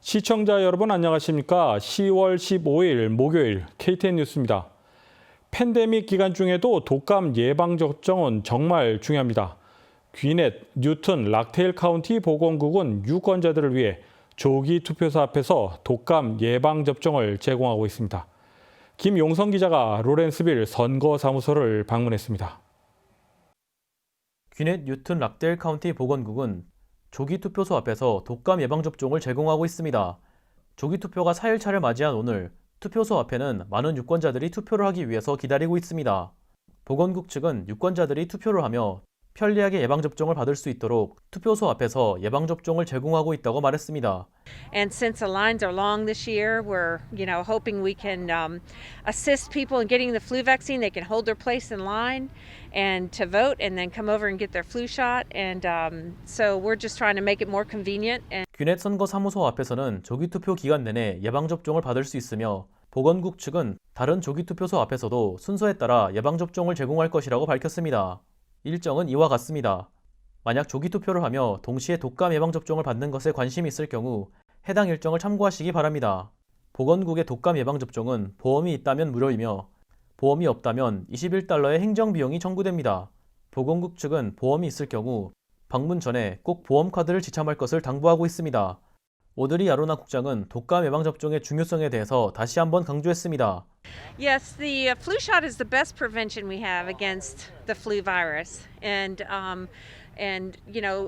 시청자 여러분 안녕하십니까? 10월 15일 목요일 KTN 뉴스입니다. 팬데믹 기간 중에도 독감 예방접종은 정말 중요합니다. 귀넷, 뉴튼, 락테일 카운티 보건국은 유권자들을 위해 조기 투표소 앞에서 독감 예방접종을 제공하고 있습니다. 김용성 기자가 로렌스빌 선거사무소를 방문했습니다. 귀넷, 뉴튼, 락데일 카운티 보건국은 조기 투표소 앞에서 독감 예방접종을 제공하고 있습니다. 조기 투표가 4일차를 맞이한 오늘, 투표소 앞에는 많은 유권자들이 투표를 하기 위해서 기다리고 있습니다. 보건국 측은 유권자들이 투표를 하며 편리하게 예방접종을 받을 수 있도록 투표소 앞에서 예방접종을 제공하고 있다고 말했습니다. And since the lines are long this year, we're hoping we can assist people in getting the flu vaccine. They can hold their place in line and to vote, and then come over and get their flu shot. And so we're just trying to make it more convenient. 귀넷 선거사무소 앞에서는 조기 투표 기간 내내 예방접종을 받을 수 있으며 보건국 측은 다른 조기 투표소 앞에서도 순서에 따라 예방접종을 제공할 것이라고 밝혔습니다. 일정은 이와 같습니다. 만약 조기 투표를 하며 동시에 독감 예방접종을 받는 것에 관심이 있을 경우 해당 일정을 참고하시기 바랍니다. 보건국의 독감 예방접종은 보험이 있다면 무료이며 보험이 없다면 $21의 행정비용이 청구됩니다. 보건국 측은 보험이 있을 경우 방문 전에 꼭 보험카드를 지참할 것을 당부하고 있습니다. 오드리 야로나 국장은 독감 예방접종의 중요성에 대해서 다시 한번 강조했습니다. Yes, the flu shot is the best prevention we have against the flu virus, and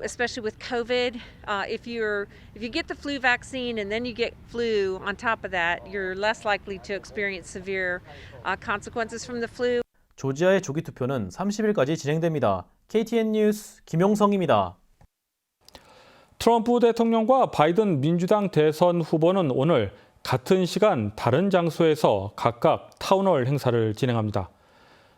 especially with COVID, if you get the flu vaccine and then you get flu on top of that, you're less likely to experience severe consequences from the flu. 조지아의 조기 투표는 30일까지 진행됩니다. KTN 뉴스 김용성입니다. 트럼프 대통령과 바이든 민주당 대선 후보는 오늘 같은 시간 다른 장소에서 각각 타운홀 행사를 진행합니다.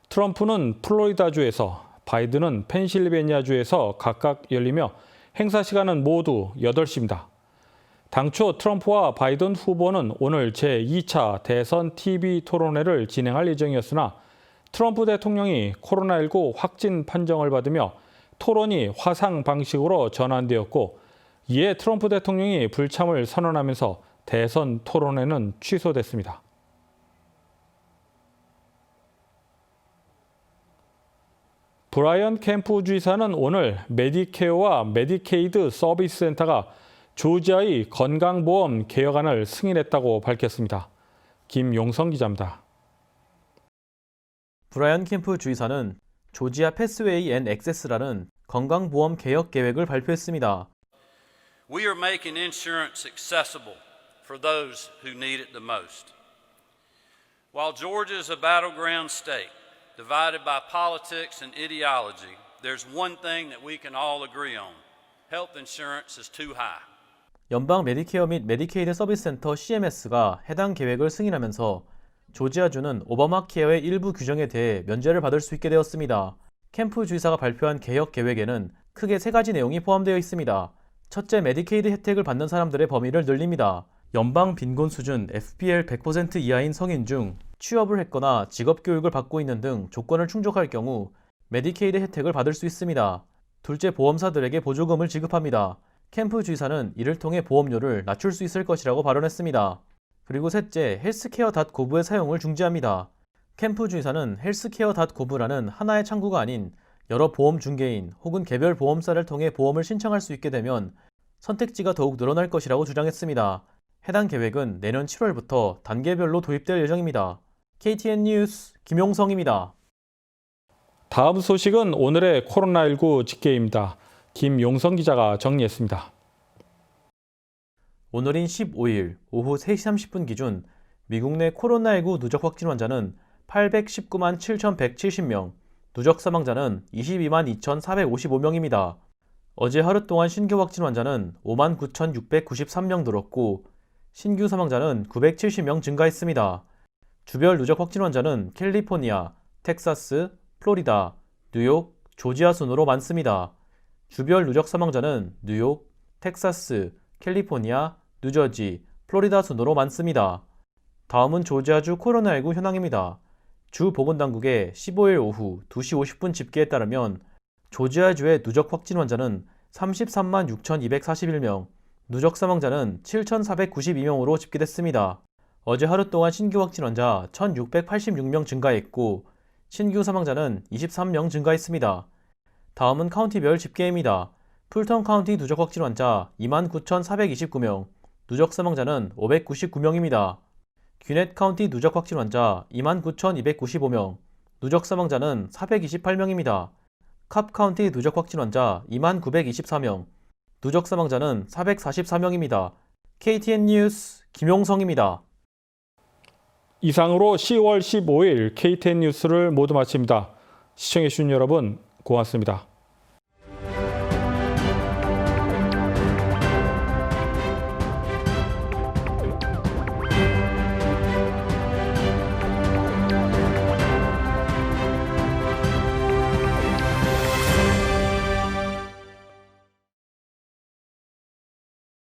트럼프는 플로리다주에서, 바이든은 펜실베니아주에서 각각 열리며 행사 시간은 모두 8시입니다. 당초 트럼프와 바이든 후보는 오늘 제2차 대선 TV 토론회를 진행할 예정이었으나 트럼프 대통령이 코로나19 확진 판정을 받으며 토론이 화상 방식으로 전환되었고 이에 트럼프 대통령이 불참을 선언하면서 대선 토론회는 취소됐습니다. 브라이언 캠프 주지사는 오늘 메디케어와 메디케이드 서비스 센터가 조지아의 건강보험 개혁안을 승인했다고 밝혔습니다. 김용성 기자입니다. 브라이언 캠프 주지사는 조지아 패스웨이 앤 액세스라는 건강보험 개혁 계획을 발표했습니다. We are making insurance accessible for those who need it the most. While Georgia is a battleground state, divided by politics and ideology, there's one thing that we can all agree on. Health insurance is too high. 연방 메디케어 및 메디케이드 서비스 센터 CMS가 해당 계획을 승인하면서 조지아주는 오바마 케어의 일부 규정에 대해 면제를 받을 수 있게 되었습니다. 캠프 주지사가 발표한 개혁 계획에는 크게 3가지 내용이 포함되어 있습니다. 첫째, 메디케이드 혜택을 받는 사람들의 범위를 늘립니다. 연방 빈곤 수준 FPL 100% 이하인 성인 중 취업을 했거나 직업교육을 받고 있는 등 조건을 충족할 경우 메디케이드 혜택을 받을 수 있습니다. 둘째, 보험사들에게 보조금을 지급합니다. 캠프 주지사는 이를 통해 보험료를 낮출 수 있을 것이라고 발언했습니다. 그리고 셋째, 헬스케어.gov의 사용을 중지합니다. 캠프 주지사는 헬스케어.gov라는 하나의 창구가 아닌 여러 보험 중개인 혹은 개별 보험사를 통해 보험을 신청할 수 있게 되면 선택지가 더욱 늘어날 것이라고 주장했습니다. 해당 계획은 내년 7월부터 단계별로 도입될 예정입니다. KTN 뉴스 김용성입니다. 다음 소식은 오늘의 코로나19 집계입니다. 김용성 기자가 정리했습니다. 오늘인 15일 오후 3시 30분 기준 미국 내 코로나19 누적 확진 환자는 819만 7,170명, 누적 사망자는 22만 2,455명입니다. 어제 하루 동안 신규 확진 환자는 5만 9,693명 늘었고 신규 사망자는 970명 증가했습니다. 주별 누적 확진 환자는 캘리포니아, 텍사스, 플로리다, 뉴욕, 조지아 순으로 많습니다. 주별 누적 사망자는 뉴욕, 텍사스, 캘리포니아, 뉴저지, 플로리다 순으로 많습니다. 다음은 조지아주 코로나19 현황입니다. 주 보건당국의 15일 오후 2시 50분 집계에 따르면 조지아주의 누적 확진 환자는 33만 6,241명, 누적 사망자는 7,492명으로 집계됐습니다. 어제 하루 동안 신규 확진 환자 1,686명 증가했고 신규 사망자는 23명 증가했습니다. 다음은 카운티별 집계입니다. 풀턴 카운티 누적 확진 환자 29,429명, 누적 사망자는 599명입니다. 귀넷 카운티 누적 확진 환자 29,295명, 누적 사망자는 428명입니다. 캅 카운티 누적 확진 환자 2924명, 누적 사망자는 444명입니다. KTN 뉴스 김용성입니다. 이상으로 10월 15일 KTN 뉴스를 모두 마칩니다. 시청해주신 여러분 고맙습니다.